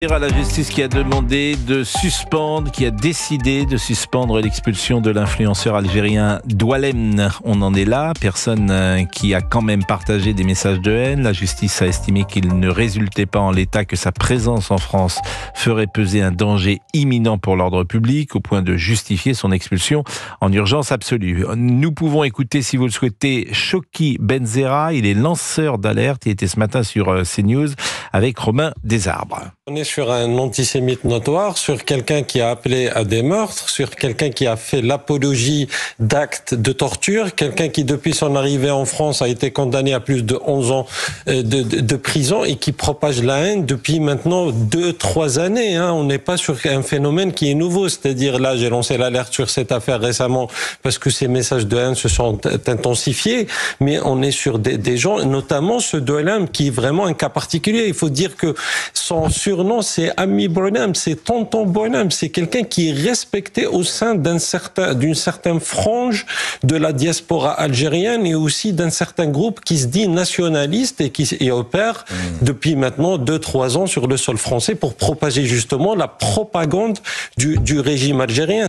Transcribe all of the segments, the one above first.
À la justice qui a demandé de suspendre, qui a décidé de suspendre l'expulsion de l'influenceur algérien Doualem. On en est là, personne qui a quand même partagé des messages de haine. La justice a estimé qu'il ne résultait pas en l'état que sa présence en France ferait peser un danger imminent pour l'ordre public, au point de justifier son expulsion en urgence absolue. Nous pouvons écouter, si vous le souhaitez, Choki Benzera. Il est lanceur d'alerte. Il était ce matin sur CNews avec Romain Desarbres. On est sur un antisémite notoire, sur quelqu'un qui a appelé à des meurtres, sur quelqu'un qui a fait l'apologie d'actes de torture, quelqu'un qui depuis son arrivée en France a été condamné à plus de 11 ans de prison et qui propage la haine depuis maintenant 2-3 années. On n'est pas sur un phénomène qui est nouveau, c'est-à-dire là j'ai lancé l'alerte sur cette affaire récemment parce que ces messages de haine se sont intensifiés, mais on est sur des gens, notamment ce Doualem qui est vraiment un cas particulier. Il faut dire que son surnom c'est Ami Bonhomme, c'est Tonton Bonhomme, c'est quelqu'un qui est respecté au sein d'une certaine frange de la diaspora algérienne et aussi d'un certain groupe qui se dit nationaliste et qui opère depuis maintenant 2-3 ans sur le sol français pour propager justement la propagande du régime algérien.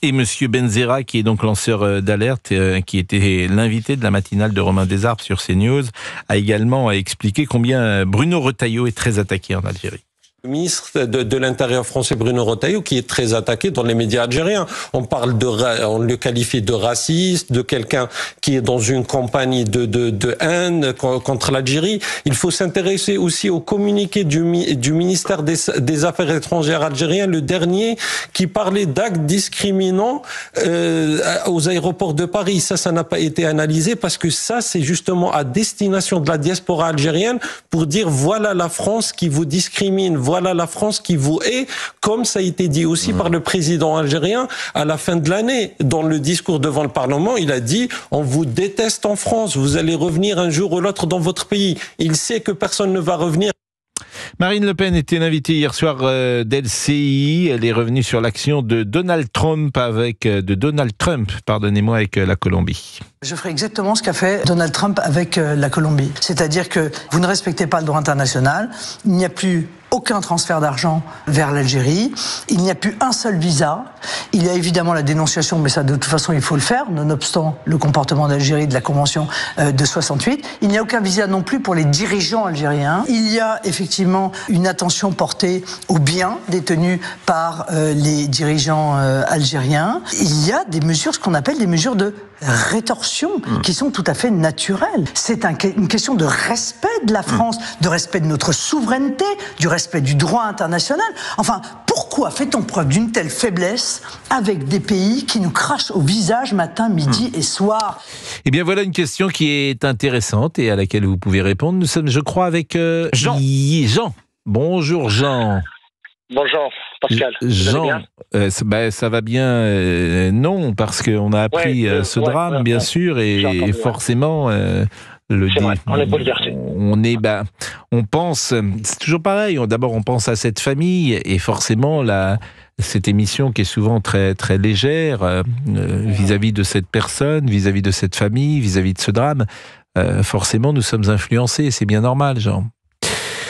Et Monsieur Benzera, qui est donc lanceur d'alerte, qui était l'invité de la matinale de Romain Desarbres sur CNews, a également expliqué combien Bruno Retailleau est très attaqué en Algérie. Le ministre de l'Intérieur français Bruno Retailleau qui est très attaqué dans les médias algériens. On le qualifie de raciste, de quelqu'un qui est dans une campagne de haine contre l'Algérie. Il faut s'intéresser aussi au communiqué du ministère des Affaires étrangères algérien, le dernier, qui parlait d'actes discriminants aux aéroports de Paris. Ça n'a pas été analysé parce que ça, c'est justement à destination de la diaspora algérienne pour dire voilà la France qui vous discrimine, voilà la France qui vous hait, comme ça a été dit aussi par le président algérien à la fin de l'année. Dans le discours devant le Parlement, il a dit « On vous déteste en France, vous allez revenir un jour ou l'autre dans votre pays ». Il sait que personne ne va revenir. Marine Le Pen était l'invitée hier soir d'LCI. Elle est revenue sur l'action de Donald Trump avec la Colombie. Je ferai exactement ce qu'a fait Donald Trump avec la Colombie. C'est-à-dire que vous ne respectez pas le droit international, il n'y a plus aucun transfert d'argent vers l'Algérie, il n'y a plus un seul visa, il y a évidemment la dénonciation, mais ça de toute façon il faut le faire, nonobstant le comportement d'Algérie de la Convention de 68. Il n'y a aucun visa non plus pour les dirigeants algériens. Il y a effectivement une attention portée aux biens détenus par les dirigeants algériens. Il y a des mesures, ce qu'on appelle des mesures de rétorsion, qui sont tout à fait naturelles. C'est une question de respect de la France, de respect de notre souveraineté, du respect du droit international. Enfin, pourquoi fait-on preuve d'une telle faiblesse avec des pays qui nous crachent au visage matin, midi et soir? Eh bien, voilà une question qui est intéressante et à laquelle vous pouvez répondre. Nous sommes, je crois, avec Jean. Bonjour Jean. Bonjour Pascal. Jean, ça va bien. Non, parce qu'on a appris ce drame, bien sûr, et forcément, on est bouleversé. On pense, c'est toujours pareil. D'abord, on pense à cette famille et forcément cette émission qui est souvent très très légère vis-à-vis de cette personne, vis-à-vis de cette famille, vis-à-vis de ce drame. Forcément, nous sommes influencés. C'est bien normal, Jean.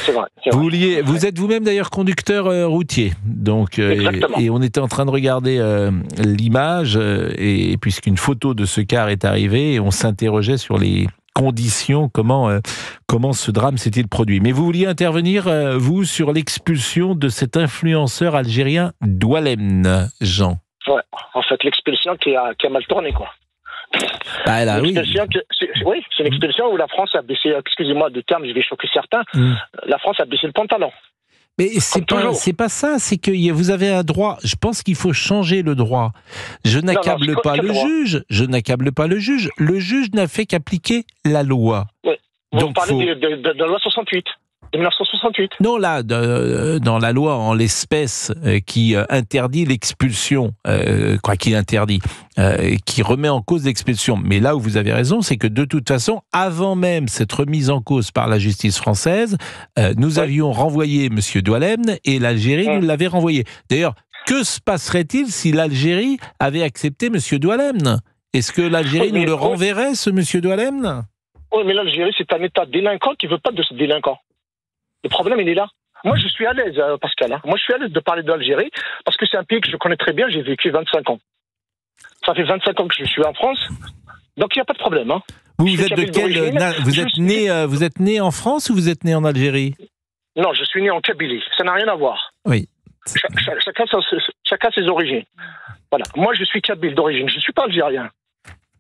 C'est vrai. Vous êtes vous-même d'ailleurs conducteur routier, donc et on était en train de regarder l'image et puisqu'une photo de ce car est arrivée, et on s'interrogeait sur les conditions, comment ce drame s'est-il produit. Mais vous vouliez intervenir, vous, sur l'expulsion de cet influenceur algérien Doualem, Jean. Ouais, en fait, l'expulsion qui a mal tourné, quoi. Oui, c'est une expulsion où la France a baissé, excusez-moi de terme, je vais choquer certains, la France a baissé le pantalon. Mais c'est pas ça, c'est que vous avez un droit. Je pense qu'il faut changer le droit. Je n'accable pas le juge. Le juge n'a fait qu'appliquer la loi. Oui. Vous parlez de la loi 68. De 1968. Non, là, dans la loi en l'espèce qui interdit l'expulsion, qui remet en cause l'expulsion. Mais là où vous avez raison, c'est que de toute façon, avant même cette remise en cause par la justice française, nous avions renvoyé M. Doualem et l'Algérie nous l'avait renvoyé. D'ailleurs, que se passerait-il si l'Algérie avait accepté M. Doualem? Est-ce que l'Algérie nous le renverrait, ce M. Doualem? Oui, mais l'Algérie, c'est un État délinquant qui ne veut pas de ce délinquant. Le problème, il est là. Moi, je suis à l'aise, Pascal. Hein. Moi, je suis à l'aise de parler de l'Algérie parce que c'est un pays que je connais très bien. J'ai vécu 25 ans. Ça fait 25 ans que je suis en France. Donc, il n'y a pas de problème. Hein. Vous êtes de quel... Vous êtes né en France ou vous êtes né en Algérie? Non, je suis né en Kabylie. Ça n'a rien à voir. Oui. Chacun ses origines. Voilà. Moi, je suis kabyle d'origine. Je ne suis pas algérien.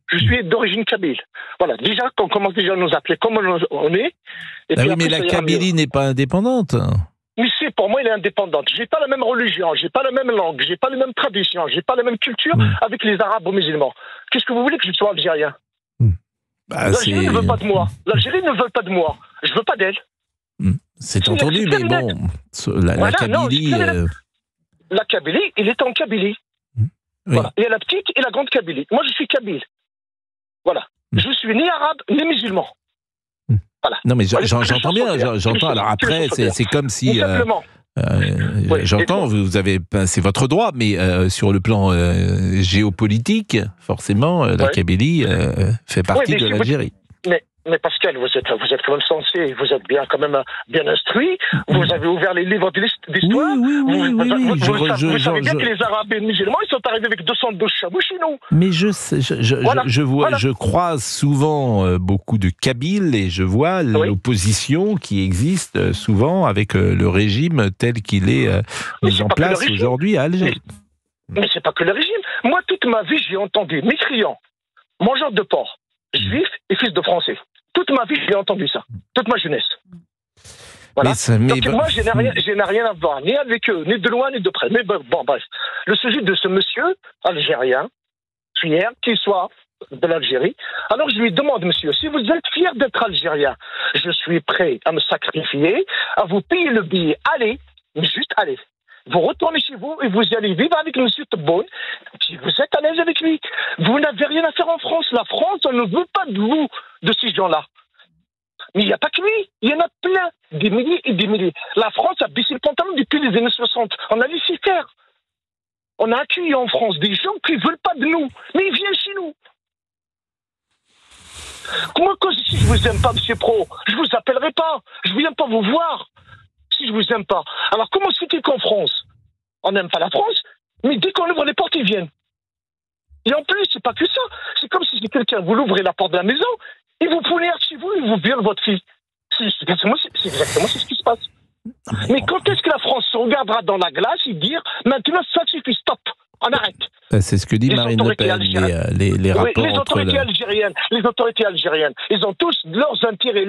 Je suis d'origine kabyle. Voilà. Déjà, qu'on commence déjà à nous appeler comme on est. Et puis oui, mais la Kabylie n'est pas indépendante. Mais si, pour moi, elle est indépendante. J'ai pas la même religion, j'ai pas la même langue, j'ai pas les mêmes traditions, j'ai pas la même culture avec les Arabes ou musulmans. Qu'est-ce que vous voulez que je sois algérien? L'Algérie ne veut pas de moi. L'Algérie ne veut pas de moi. Je veux pas d'elle. C'est entendu, mais bon, la Kabylie... La Kabylie, il est en Kabylie. Oui. Voilà. Il y a la petite et la grande Kabylie. Moi, je suis kabyle. Voilà. Je suis ni arabe, ni musulman. Voilà. Non, mais j'entends bien, j'entends. Alors après, c'est comme si... j'entends, vous avez, c'est votre droit, mais sur le plan géopolitique, forcément, la Kabylie fait partie de l'Algérie. Mais Pascal, vous êtes quand même sensé, vous êtes bien quand même bien instruit, vous avez ouvert les livres d'histoire. Oui. Vous savez bien que les Arabes et les musulmans, ils sont arrivés avec 212 chabous chez nous. Mais je croise souvent beaucoup de Kabyles et je vois l'opposition qui existe souvent avec le régime tel qu'il est mis en place aujourd'hui à Alger. Mais c'est pas que le régime. Moi, toute ma vie, j'ai entendu miscréants, mangeurs de porc, juifs et fils de Français. Toute ma vie, j'ai entendu ça. Toute ma jeunesse. Voilà. Donc, moi, je n'ai rien à voir, ni avec eux, ni de loin, ni de près. Mais bon, bref. Le sujet de ce monsieur algérien, fier qu'il soit de l'Algérie, alors je lui demande, monsieur, si vous êtes fier d'être algérien, je suis prêt à me sacrifier, à vous payer le billet. Allez, mais juste allez. Vous retournez chez vous et vous allez vivre avec M. Tebboune, si vous êtes à l'aise avec lui. Vous n'avez rien à faire en France. La France, on ne veut pas de vous, de ces gens-là. Mais il n'y a pas que lui. Il y en a plein, des milliers et des milliers. La France a baissé le pantalon depuis les années 60. On a laissé faire. On a accueilli en France des gens qui ne veulent pas de nous. Mais ils viennent chez nous. Moi, si je vous aime pas, M. Pro, je vous appellerai pas. Je ne viens pas vous voir. Si je vous aime pas. Alors comment se fait-il qu'en France, on n'aime pas la France, mais dès qu'on ouvre les portes, ils viennent. Et en plus, c'est pas que ça. C'est comme si quelqu'un, vous l'ouvrez la porte de la maison, il vous poignarde chez vous, il vous viole votre fille. C'est exactement ce qui se passe. Mais quand est-ce que la France se regardera dans la glace et dire, maintenant ça suffit, stop, on arrête. C'est ce que dit Marine Le Pen, les rapports les autorités algériennes, ils ont tous leurs intérêts,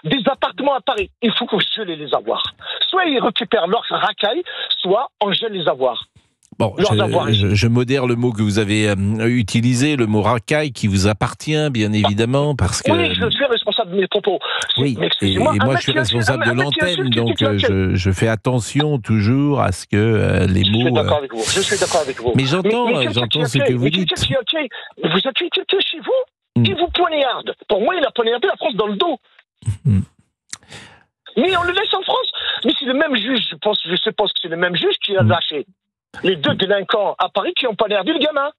des appartements à Paris. Il faut que vous gelez les avoirs. Soit ils récupèrent leurs racailles, soit on gèle les avoirs. Bon, je modère le mot que vous avez utilisé, le mot racaille, qui vous appartient, bien évidemment, parce que... Oui, je suis responsable de mes propos. Oui, et moi je suis responsable de l'antenne, donc je fais attention toujours à ce que les mots... Je suis d'accord avec vous. Mais j'entends ce que vous dites. Vous accueillez quelqu'un chez vous qui vous poignarde. Pour moi, il a poignardé la France dans le dos. Mais on le laisse en France. Mais c'est le même juge, je suppose que c'est le même juge qui a lâché les deux délinquants à Paris qui ont poignardé le gamin.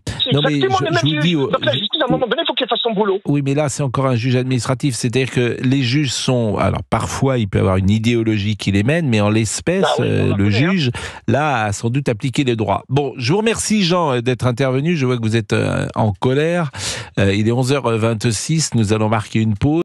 C'est exactement le même juge. Donc la justice, à un moment donné, il faut qu'elle fasse son boulot. Oui, mais là, c'est encore un juge administratif. C'est-à-dire que les juges sont... Alors, parfois, il peut y avoir une idéologie qui les mène, mais en l'espèce, le juge, là, a sans doute appliqué les droits. Bon, je vous remercie, Jean, d'être intervenu. Je vois que vous êtes en colère. Il est 11h26. Nous allons marquer une pause.